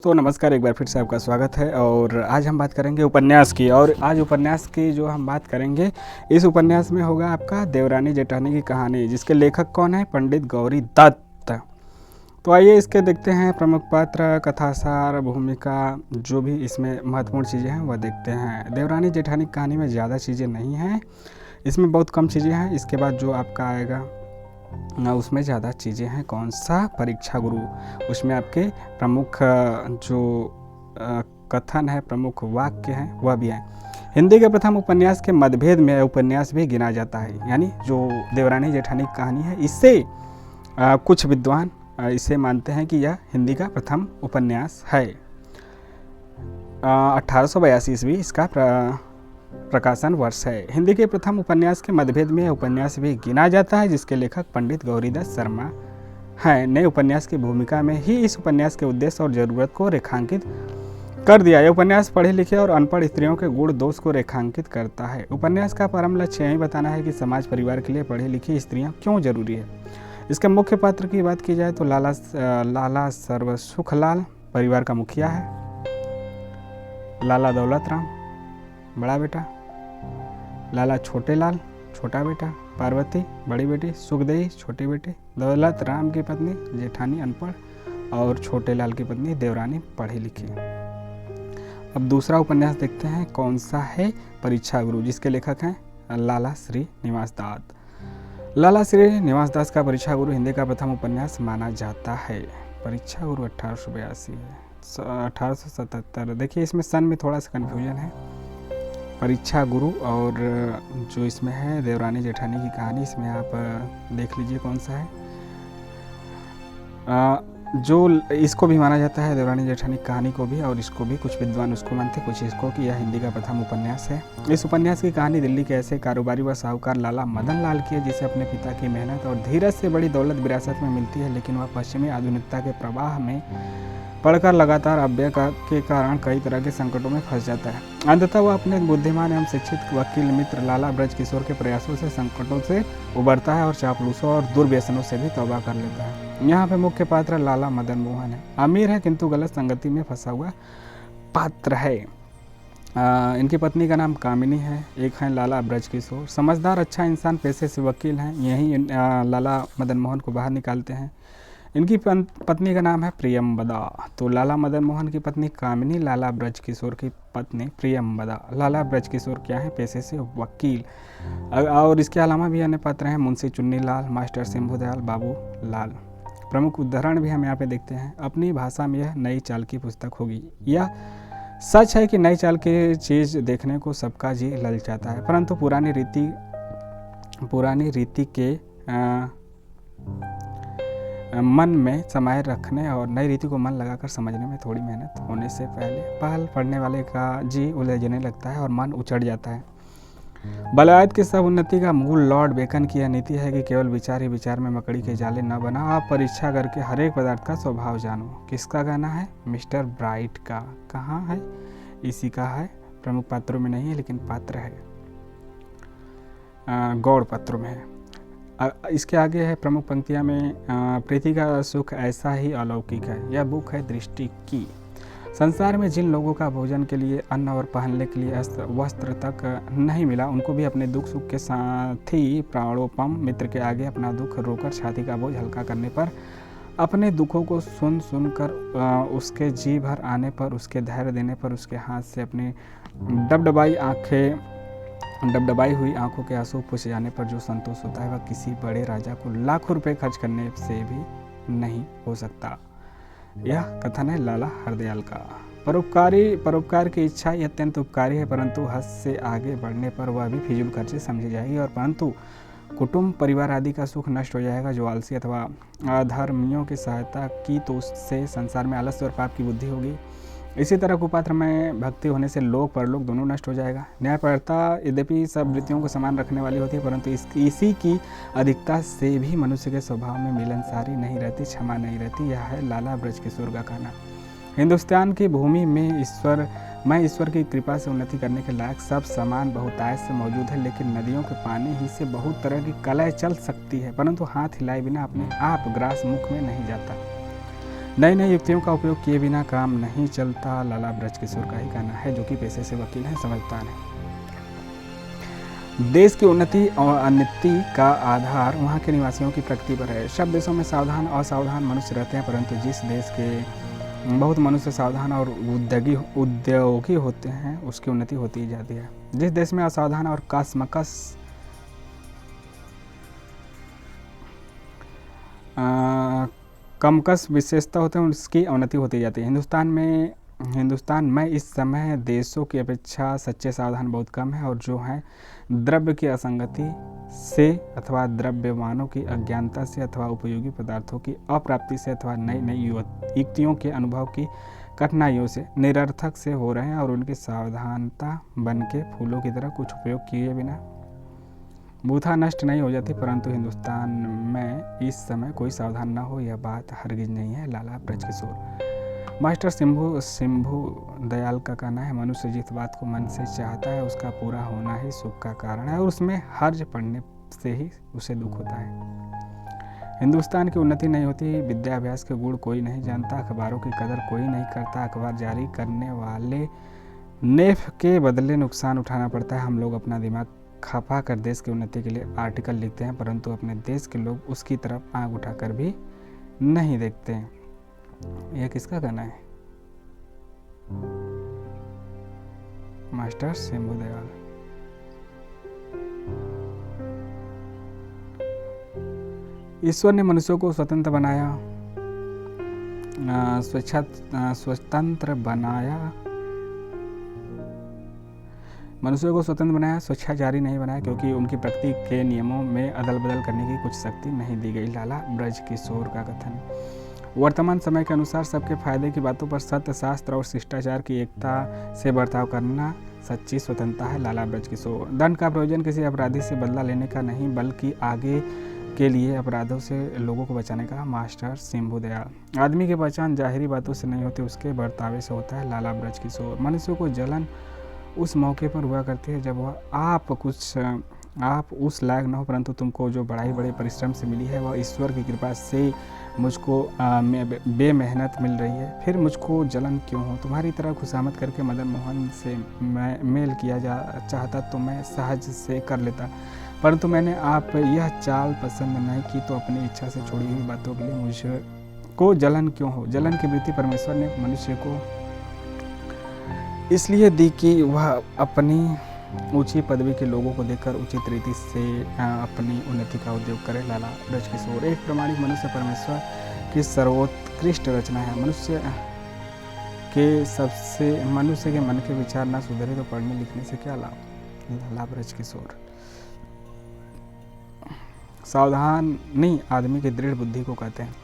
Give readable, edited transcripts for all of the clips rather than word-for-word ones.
तो नमस्कार, एक बार फिर से आपका स्वागत है। और आज हम बात करेंगे उपन्यास की। और आज उपन्यास की जो हम बात करेंगे, इस उपन्यास में होगा आपका देवरानी जेठानी की कहानी, जिसके लेखक कौन है? पंडित गौरी दत्त। तो आइए इसके देखते हैं प्रमुख पात्र, कथासार, भूमिका, जो भी इसमें महत्वपूर्ण चीज़ें हैं वह देखते हैं। देवरानी जेठानी की कहानी में ज़्यादा चीज़ें नहीं हैं, इसमें बहुत कम चीज़ें हैं। इसके बाद जो आपका आएगा उसमें ज़्यादा चीज़ें हैं। कौन सा? परीक्षा गुरु। उसमें आपके प्रमुख जो कथन है, प्रमुख वाक्य हैं, वह भी हैं। हिंदी के प्रथम उपन्यास के मतभेद में उपन्यास भी गिना जाता है। यानी जो देवरानी जेठानी की कहानी है, इससे कुछ विद्वान इसे मानते हैं कि यह हिंदी का प्रथम उपन्यास है। 1882 ईस्वी इसका प्रकाशन वर्ष है। हिंदी के प्रथम उपन्यास के मतभेद में उपन्यास भी गिना जाता है, जिसके लेखक पंडित गौरीदत्त शर्मा हैं। नए उपन्यास की भूमिका में ही इस उपन्यास के उद्देश्य और जरूरत को रेखांकित कर दिया। यह उपन्यास पढ़े लिखे और अनपढ़ स्त्रियों के गुण दोष को रेखांकित करता है। उपन्यास का परम लक्ष्य यही बताना है कि समाज परिवार के लिए पढ़ी लिखी स्त्रियां क्यों जरूरी है। इसके मुख्य पात्र की बात की जाए तो लाला सर्वसुखलाल परिवार का मुखिया है। लाला दौलत राम बड़ा बेटा, लाला छोटे लाल छोटा बेटा, पार्वती बड़ी बेटी, सुखदेई छोटी बेटी, दौलत राम की पत्नी जेठानी अनपढ़ और छोटे लाल की पत्नी देवरानी पढ़ी लिखी। अब दूसरा उपन्यास देखते हैं, कौन सा है? परीक्षा गुरु, जिसके लेखक हैं लाला श्री निवास दास। लाला श्री निवास दास का परीक्षा गुरु हिंदी का प्रथम उपन्यास माना जाता है। परीक्षा गुरु 1882 है, 1877। देखिए इसमें सन में थोड़ा सा कन्फ्यूजन है। परीक्षा गुरु और जो इसमें है देवरानी जेठानी की कहानी, इसमें आप देख लीजिए कौन सा है। जो इसको भी माना जाता है, देवरानी जेठानी की कहानी को भी, और इसको भी कुछ विद्वान उसको मानते, कुछ इसको, कि यह हिंदी का प्रथम उपन्यास है। इस उपन्यास की कहानी दिल्ली के ऐसे कारोबारी व साहूकार लाला मदन लाल की है, जिसे अपने पिता की मेहनत और धीरज से बड़ी दौलत विरासत में मिलती है, लेकिन वह पश्चिमी आधुनिकता के प्रवाह में पढ़कर लगातार अव्यय के कारण कई तरह के संकटों में फंस जाता है। अंततः वह अपने बुद्धिमान एवं शिक्षित वकील मित्र लाला ब्रजकिशोर के प्रयासों से संकटों से उबरता है और चापलूसों और दुर्व्यसनों से भी तौबा कर लेता है। यहाँ पे मुख्य पात्र लाला मदन मोहन है। अमीर है किंतु गलत संगति में फंसा हुआ पात्र है। इनकी पत्नी का नाम कामिनी है। एक है लाला ब्रजकिशोर, समझदार अच्छा इंसान, पेशे से वकील हैं। यही लाला मदन मोहन को बाहर निकालते हैं। इनकी पत्नी का नाम है प्रियंबदा। तो लाला मदन मोहन की पत्नी कामिनी, लाला ब्रजकिशोर की पत्नी प्रियंबदा। लाला ब्रजकिशोर क्या है? पेशे से वकील। और इसके अलावा भी अन्य पात्र हैं, मुंशी चुन्नी लाल, मास्टर शंभू दयाल, बाबू लाल। प्रमुख उदाहरण भी हम यहाँ पे देखते हैं। अपनी भाषा में यह नई चाल की पुस्तक होगी। यह सच है कि नई चाल की चीज़ देखने को सबका जी ललचाता है, परंतु पुरानी रीति के मन में समाये रखने और नई रीति को मन लगाकर समझने में थोड़ी मेहनत होने से पहल पढ़ने वाले का जी उलझने लगता है और मन उचट जाता है। बलायत की सब उन्नति का मूल लॉर्ड बेकन की यह नीति है कि केवल विचार ही विचार में मकड़ी के जाले न बना, आप परीक्षा करके हर एक पदार्थ का स्वभाव जानो। किसका कहना है? मिस्टर ब्राइट का। कहाँ है? इसी का है। प्रमुख पात्रों में नहीं है, लेकिन पात्र है, गौड़ पात्रों में है। इसके आगे है प्रमुख पंक्तियां में, प्रीति का सुख ऐसा ही अलौकिक है। यह बुक है दृष्टि की। संसार में जिन लोगों का भोजन के लिए, अन्न और पहनने के लिए वस्त्र तक नहीं मिला, उनको भी अपने दुख सुख के साथी प्राणोपम मित्र के आगे अपना दुख रोकर छाती का बोझ हल्का करने पर, अपने दुखों को सुनकर उसके जी भर आने पर, उसके धैर्य देने पर, उसके हाथ से अपनी डबडबाई हुई आंखों के आंसू पूछ जाने पर जो संतोष होता है, वह किसी बड़े राजा को लाखों रुपए खर्च करने से भी नहीं हो सकता। यह कथन है लाला हरदयाल का। परोपकार की इच्छा ही अत्यंत उपकारी है, परंतु हद से आगे बढ़ने पर वह भी फिजूल खर्ची समझी जाएगी, और परंतु कुटुंब परिवार आदि का सुख नष्ट हो जाएगा। जो आलसी अथवा अधर्मियों की सहायता की, तो उससे संसार में आलस्य और पाप की बुद्धि होगी। इसी तरह कुपात्र में भक्ति होने से लोक परलोक दोनों नष्ट हो जाएगा। न्यायपरता यद्यपि सब वृत्तियों को समान रखने वाली होती है, परंतु इसी की अधिकता से भी मनुष्य के स्वभाव में मिलनसारी नहीं रहती, क्षमा नहीं रहती। यह है लाला ब्रजकिशोर का कहना। हिंदुस्तान की भूमि में ईश्वर की कृपा से उन्नति करने के लायक सब सामान बहुतायत से मौजूद है, लेकिन नदियों के पानी ही से बहुत तरह की कलाएं चल सकती है, परंतु हाथ हिलाए बिना अपने आप ग्रास मुख में नहीं जाता। नई नई युक्तियों का उपयोग किए बिना काम नहीं चलता, लाला ब्रजकिशोर का ही कहना है, जो कि पेशे से वकील हैं, समझदार हैं। देश की उन्नति और अनिति का आधार वहाँ के निवासियों की प्रकृति पर है। सब देशों में सावधान और असावधान मनुष्य रहते हैं, परंतु जिस देश के बहुत मनुष्य सावधान और उद्योगी होते हैं उसकी उन्नति होती ही जाती है। जिस देश में असावधान और कमकस विशेषता होते हैं उसकी अवनति होती जाती है। हिंदुस्तान में इस समय देशों की अपेक्षा सच्चे सावधान बहुत कम है, और जो हैं द्रव्य की असंगति से अथवा द्रव्यवानों की अज्ञानता से अथवा उपयोगी पदार्थों की अप्राप्ति से अथवा नई नई युक्तियों के अनुभव की कठिनाइयों से निरर्थक से हो रहे हैं, और उनकी सावधानता बन के फूलों की तरह कुछ उपयोग किए बिना बूथा नष्ट नहीं हो जाती। परंतु हिंदुस्तान में इस समय कोई सावधान न हो, यह बात हरगिज नहीं है। लाला ब्रजकिशोर। मास्टर शंभू दयाल का कहना है, मनुष्य जिस बात को मन से चाहता है उसका पूरा होना ही सुख का कारण है, और उसमें हर्ज पड़ने से ही उसे दुख होता है। हिंदुस्तान की उन्नति नहीं होती, विद्याभ्यास के गुण कोई नहीं जानता, अखबारों की कदर कोई नहीं करता, अखबार जारी करने वाले नेफ के बदले नुकसान उठाना पड़ता है। हम लोग अपना दिमाग खपा कर देश की उन्नति के लिए आर्टिकल लिखते हैं, परंतु अपने देश के लोग उसकी तरफ आंख उठाकर भी नहीं देखते हैं। यह किसका कहना है? मास्टर शंभू दयाल। ईश्वर ने मनुष्यों को स्वतंत्र बनाया, स्वेच्छाचारी नहीं बनाया, क्योंकि उनकी प्रकृति के नियमों में अदल बदल करने की कुछ शक्ति नहीं दी गई। लाला ब्रजकिशोर का कथन। वर्तमान समय के अनुसार सबके फायदे की बातों पर सत्य, शास्त्र और शिष्टाचार की एकता से बर्ताव करना सच्ची स्वतंत्रता है। लाला ब्रजकिशोर। दंड का प्रयोजन किसी अपराधी से बदला लेने का नहीं, बल्कि आगे के लिए अपराधों से लोगों को बचाने का। मास्टर शंभू दयाल। आदमी की पहचान जाहिरी बातों से नहीं होती, उसके बर्तावे से होता है। लाला ब्रजकिशोर। मनुष्य को जलन उस मौके पर हुआ करती है जब वह आप उस लायक न हो, परंतु तुमको जो बड़े परिश्रम से मिली है वह ईश्वर की कृपा से मुझको बेमेहनत मिल रही है, फिर मुझको जलन क्यों हो? तुम्हारी तरह खुशामद करके मदन मोहन से मैं मेल किया चाहता तो मैं सहज से कर लेता, परंतु मैंने आप यह चाल पसंद नहीं की, तो अपनी इच्छा से छोड़ी हुई बातों के लिए मुझको जलन क्यों हो? जलन की वृत्ति परमेश्वर ने मनुष्य को इसलिए दी कि वह अपनी ऊंची पदवी के लोगों को देखकर उचित रीति से अपनी उन्नति का उद्योग करे। लाला ब्रजकिशोर। एक प्रामाणिक मनुष्य परमेश्वर की सर्वोत्कृष्ट रचना है। मनुष्य के मन के विचार न सुधरे तो पढ़ने लिखने से क्या लाभ? लाला ब्रजकिशोर। सावधानी आदमी की दृढ़ बुद्धि को कहते हैं।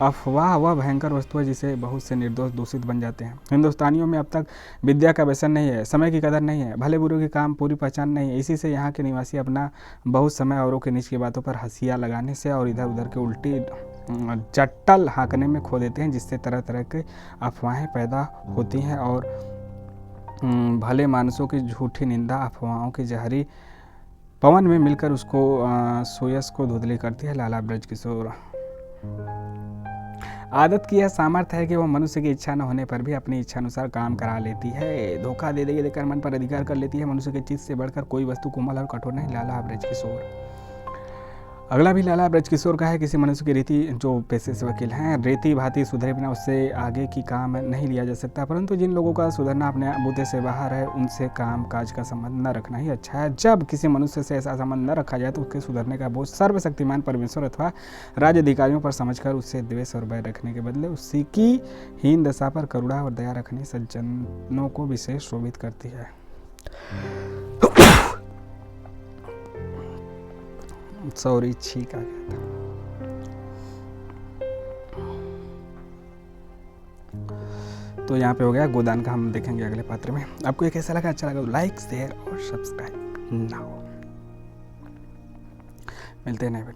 अफवाह वह भयंकर वस्तु है जिसे बहुत से निर्दोष दूषित बन जाते हैं। हिंदुस्तानियों में अब तक विद्या का व्यसन नहीं है, समय की कदर नहीं है, भले बुरे के काम पूरी पहचान नहीं है। इसी से यहाँ के निवासी अपना बहुत समय औरों के नीच की बातों पर हंसिया लगाने से और इधर उधर के उल्टी चट्टल हाँकने में खो देते हैं, जिससे तरह तरह के अफवाहें पैदा होती हैं और भले मानसों की झूठी निंदा अफवाहों की जहरी पवन में मिलकर उसको सोयस को धुंधली करती है। लाला ब्रजकिशोर। आदत की यह सामर्थ्य है कि वह मनुष्य की इच्छा न होने पर भी अपनी इच्छा अनुसार काम करा लेती है। धोखा दे देकर मन पर अधिकार कर लेती है। मनुष्य के चित्त से बढ़कर कोई वस्तु कोमल और कठोर नहीं। लाला ब्रजकिशोर। अगला भी लाला ब्रजकिशोर का है। किसी मनुष्य की रीति, जो पेशे से वकील हैं, रीति भांति सुधरे बिना उससे आगे की काम नहीं लिया जा सकता, परंतु जिन लोगों का सुधरना अपने बूते से बाहर है उनसे काम काज का संबंध न रखना ही अच्छा है। जब किसी मनुष्य से ऐसा संबंध न रखा जाए तो उसके सुधरने का बोझ सर्वशक्तिमान परमेश्वर अथवा राज्य अधिकारियों पर समझकर उससे द्वेष और बैर रखने के बदले उसी की हीन दशा पर करुणा और दया रखनी सज्जनों को विशेष शोभित करती है। सॉरी, छींक आ गया था। तो यहाँ पे हो गया गोदान का। हम देखेंगे अगले पात्र में। आपको ये कैसा लगा? अच्छा लगा तो लाइक, शेयर और सब्सक्राइब नाउ। मिलते हैं नए वीडियो।